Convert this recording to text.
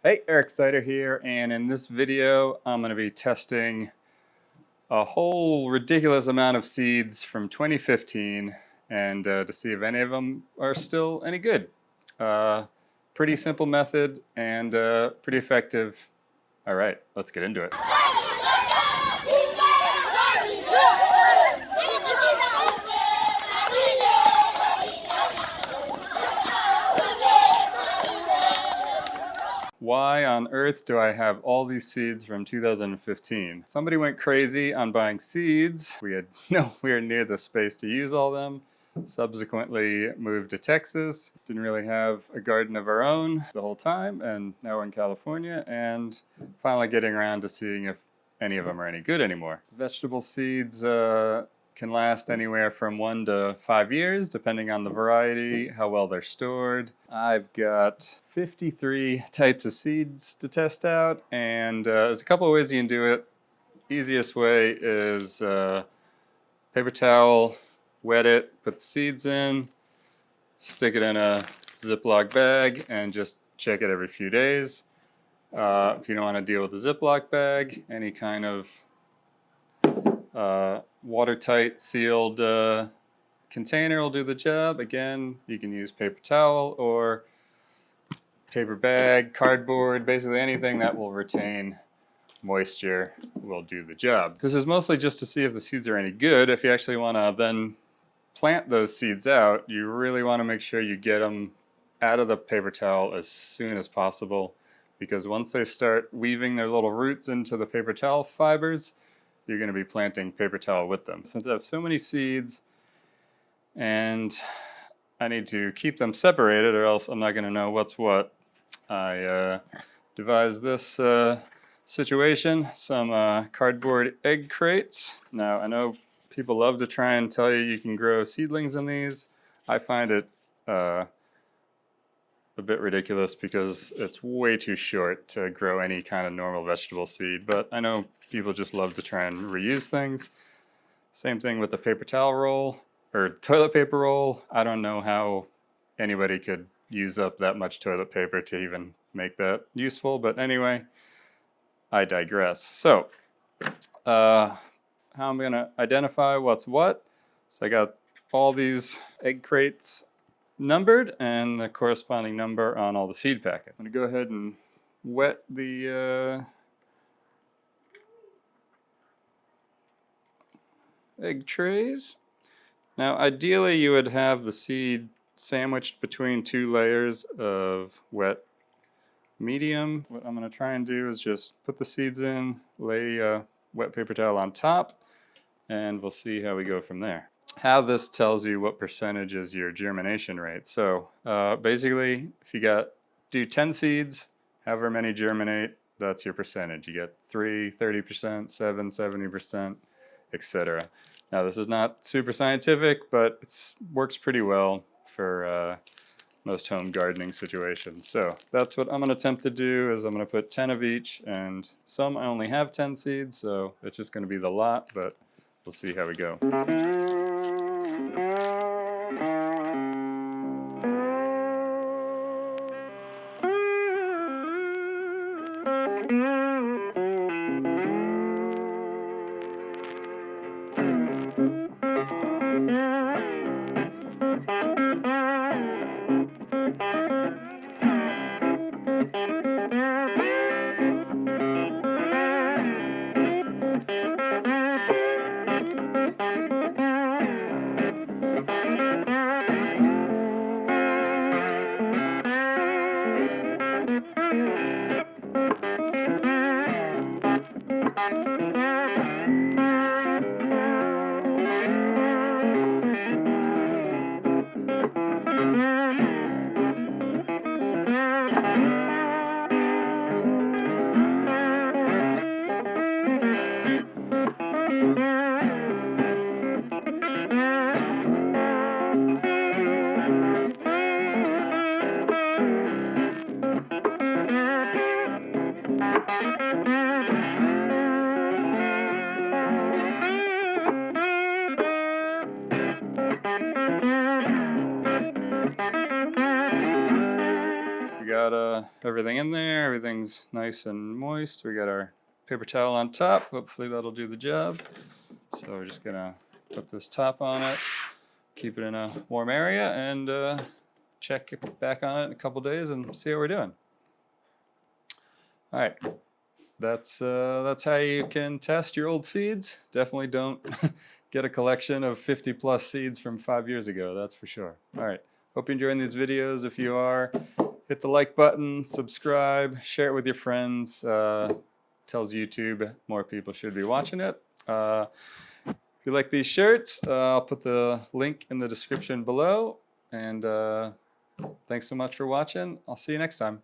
Hey, Eric Sider here, and in this video I'm going to be testing a whole ridiculous amount of seeds from 2015 and to see if any of them are still any good. Pretty simple method and pretty effective. All right, let's get into it. Why on earth do I have all these seeds from 2015? Somebody went crazy on buying seeds. We had nowhere near the space to use all them. Subsequently moved to Texas. Didn't really have a garden of our own the whole time, and now we're in California, and finally getting around to seeing if any of them are any good anymore. Vegetable seeds can last anywhere from 1 to 5 years, depending on the variety, how well they're stored. I've got 53 types of seeds to test out, and there's a couple of ways you can do it. Easiest way is paper towel, wet it, put the seeds in, stick it in a Ziploc bag, and just check it every few days. If you don't want to deal with a Ziploc bag, any kind of watertight sealed container will do the job. Again, you can use paper towel or paper bag, cardboard, basically anything that will retain moisture will do the job. This is mostly just to see if the seeds are any good. If you actually want to then plant those seeds out, you really want to make sure you get them out of the paper towel as soon as possible, because once they start weaving their little roots into the paper towel fibers, you're going to be planting paper towel with them. Since I have so many seeds and I need to keep them separated or else I'm not going to know what's what, I devised this situation, some cardboard egg crates. Now I know people love to try and tell you can grow seedlings in these. I find it a bit ridiculous because it's way too short to grow any kind of normal vegetable seed, but I know people just love to try and reuse things. Same thing with the paper towel roll or toilet paper roll. I don't know how anybody could use up that much toilet paper to even make that useful, but anyway, I digress. So, how I'm going to identify what's what. So I got all these egg crates numbered and the corresponding number on all the seed packets. I'm going to go ahead and wet the egg trays. Now ideally you would have the seed sandwiched between 2 layers of wet medium. What I'm going to try and do is just put the seeds in, lay a wet paper towel on top, and we'll see how we go from there. How this tells you what percentage is your germination rate. So basically, if you do 10 seeds, however many germinate, that's your percentage. You get 3, 30%, 7, 70%, etc. Now this is not super scientific, but it works pretty well for most home gardening situations. So that's what I'm going to attempt to do, is I'm going to put 10 of each, and some I only have 10 seeds, so it's just going to be the lot, but we'll see how we go. We got everything in there. Everything's nice and moist. We got our paper towel on top. Hopefully that'll do the job. So we're just gonna put this top on it, keep it in a warm area, and check back on it in a couple days and see how we're doing. All right, that's how you can test your old seeds. Definitely don't get a collection of 50 plus seeds from 5 years ago, that's for sure. All right, hope you're enjoying these videos. If you are, hit the like button, subscribe, share it with your friends. Tells YouTube more people should be watching it. If you like these shirts, I'll put the link in the description below. And thanks so much for watching. I'll see you next time.